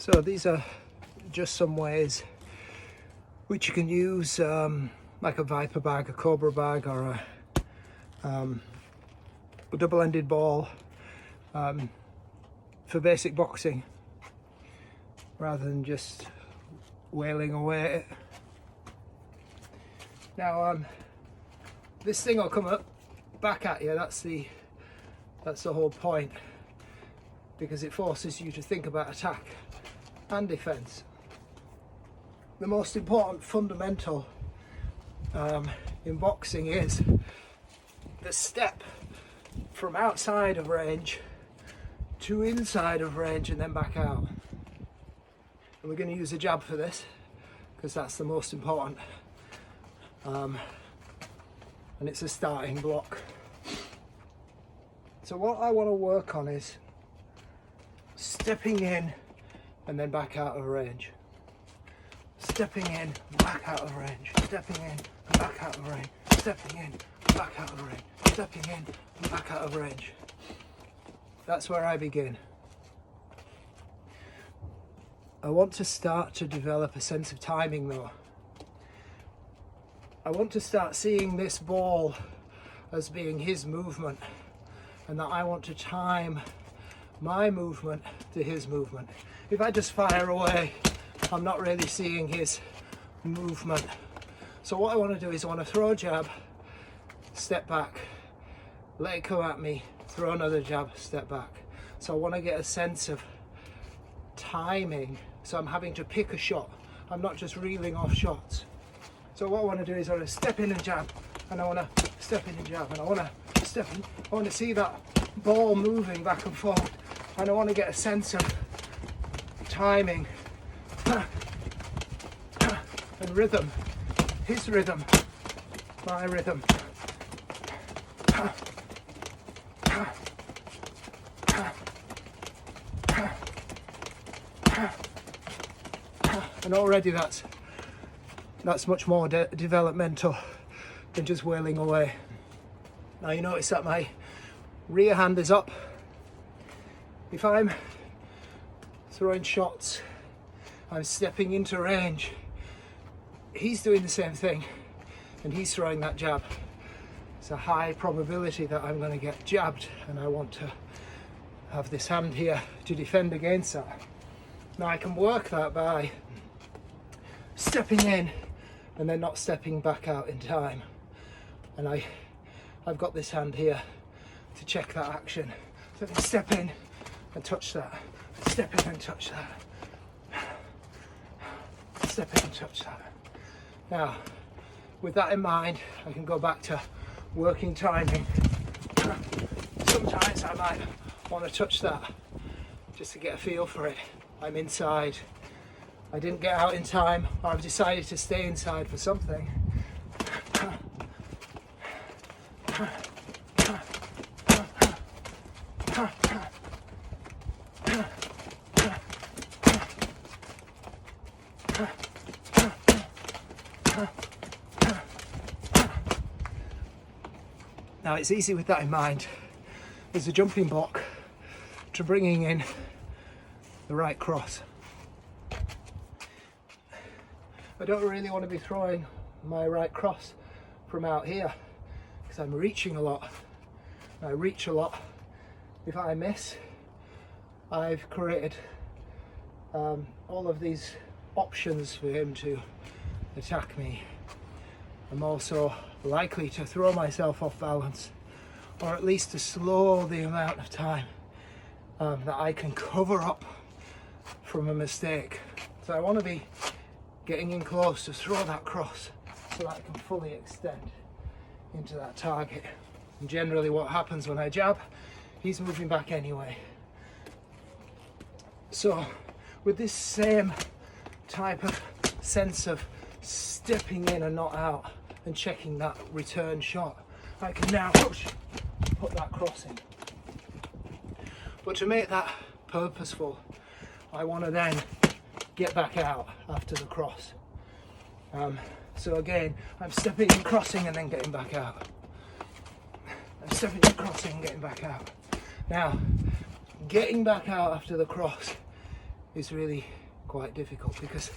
So these are just some ways which you can use like a Viper bag, a Cobra bag, or a double-ended ball for basic boxing, rather than just wailing away at it. Now this thing will come up back at you. That's the whole point, because it forces you to think about attack and defense. The most important fundamental in boxing is the step from outside of range to inside of range and then back out. And we're going to use a jab for this because that's the most important, and it's a starting block. So what I want to work on is stepping in and then back out of range. Stepping in, back out of range. Stepping in and back out of range. Stepping in, back out of range. Stepping in and back out of range. That's where I begin. I want to start to develop a sense of timing though. I want to start seeing this ball as being his movement, and that I want to time my movement to his movement. If I just fire away, I'm not really seeing his movement. So what I want to do is I want to throw a jab, step back, let it come at me, throw another jab, step back. So I want to get a sense of timing, so I'm having to pick a shot. I'm not just reeling off shots. So what I want to do is I want to step in and jab, and I want to step in and jab, and I want to step in. I want to see that ball moving back and forth, and I want to get a sense of timing and rhythm. His rhythm, my rhythm. And already that's much more developmental than just wailing away. Now you notice that my rear hand is up. If I'm throwing shots, I'm stepping into range. He's doing the same thing, and he's throwing that jab. It's a high probability that I'm going to get jabbed, and I want to have this hand here to defend against that. Now I can work that by stepping in and then not stepping back out in time, and I've got this hand here to check that action. So I step in and touch that, step in and touch that, step in and touch that. Now, with that in mind, I can go back to working timing. Sometimes I might want to touch that just to get a feel for it. I'm inside. I didn't get out in time, or I've decided to stay inside for something. Now it's easy with that in mind. There's a jumping block to bringing in the right cross. I don't really want to be throwing my right cross from out here because I'm reaching a lot. I reach a lot. If I miss, I've created all of these options for him to attack me. I'm also likely to throw myself off balance, or at least to slow the amount of time that I can cover up from a mistake. So I want to be getting in close to throw that cross so that I can fully extend into that target. And generally what happens when I jab, he's moving back anyway. So with this same type of sense of stepping in and not out and checking that return shot, I can now put that cross in. But to make that purposeful, I want to then get back out after the cross. So again, I'm stepping in, crossing, and then getting back out. I'm stepping in, crossing, getting back out. Now, getting back out after the cross is really quite difficult because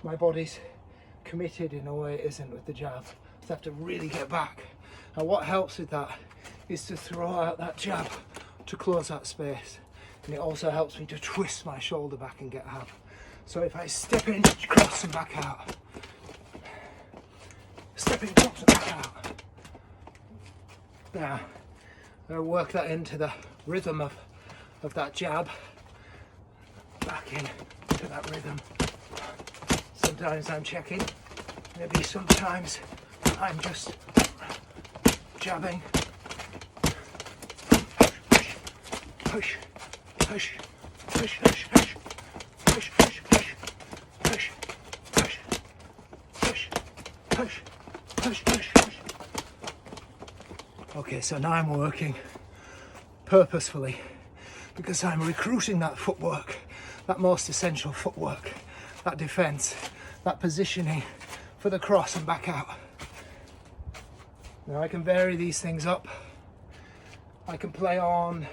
my body's committed in a way it isn't with the jab. So I have to really get back. And what helps with that is to throw out that jab to close that space. And it also helps me to twist my shoulder back and get up. So if I step in, cross and back out. Step in, cross and back out. Now, I'll work that into the rhythm of that jab. Back into that rhythm. Sometimes I'm checking. Maybe sometimes I'm just jabbing. Push, push, push, push, push, push, push, push, push, push, push, push, push, push, push. Okay, so now I'm working purposefully because I'm recruiting that footwork, that most essential footwork, that defense, that positioning for the cross and back out. Now I can vary these things up. I can play on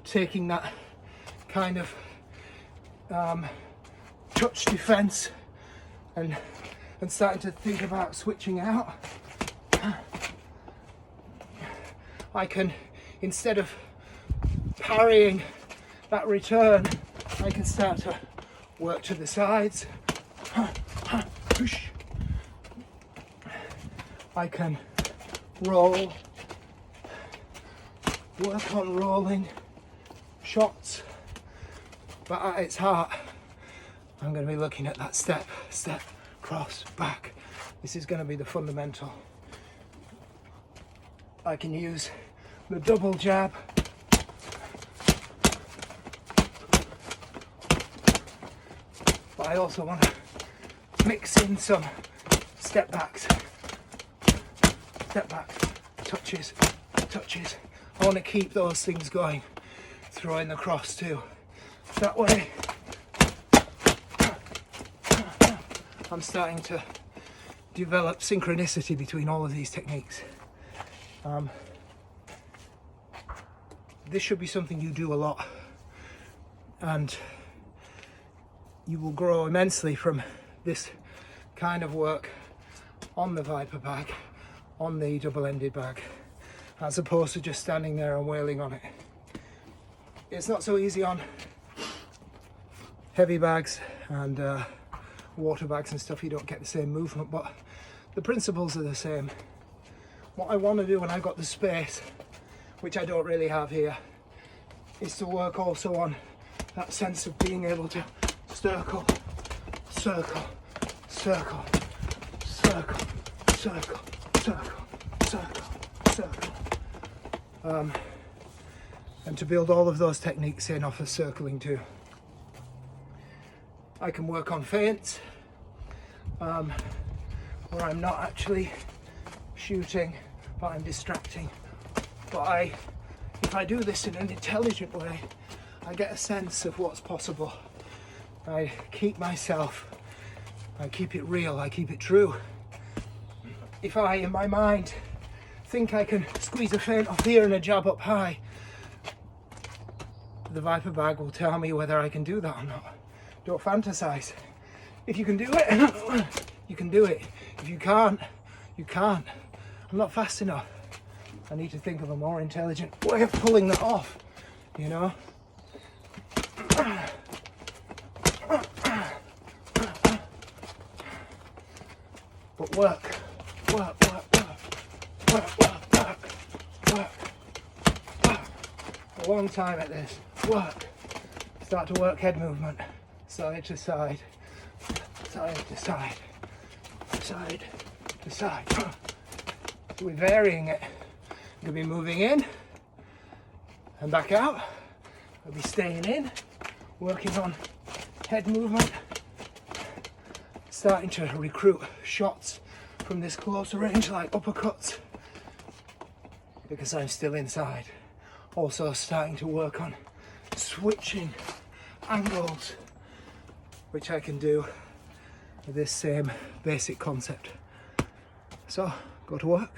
taking that kind of touch defense and starting to think about switching out. I can, instead of parrying that return, I can start to work to the sides. Push. I can roll, work on rolling shots, but at its heart, I'm going to be looking at that step, cross, back. This is going to be the fundamental. I can use the double jab, but I also want to mix in some step backs, touches. I want to keep those things going, throwing the cross too. That way, I'm starting to develop synchronicity between all of these techniques. This should be something you do a lot, and you will grow immensely from this kind of work on the Viper bag, on the double-ended bag, as opposed to just standing there and wailing on it. It's not so easy on heavy bags and water bags and stuff. You don't get the same movement, but the principles are the same. What I want to do when I've got the space, which I don't really have here, is to work also on that sense of being able to circle, circle, circle, circle, circle, circle, circle, circle. And to build all of those techniques in off of circling too. I can work on feints, where I'm not actually shooting, but I'm distracting. But if I do this in an intelligent way, I get a sense of what's possible. I keep myself, I keep it real, I keep it true. If I, in my mind, think I can squeeze a feint off here and a jab up high, the Viper bag will tell me whether I can do that or not. Don't fantasize. If you can do it, you can do it. If you can't, you can't. I'm not fast enough. I need to think of a more intelligent way of pulling that off, you know? But work. A long time at this. Work. Start to work head movement. Side to side. Side to side. Side to side. So we're varying it. We'll be moving in and back out. We'll be staying in, working on head movement, starting to recruit shots from this closer range like uppercuts because I'm still inside. Also starting to work on switching angles, which I can do with this same basic concept. So, go to work.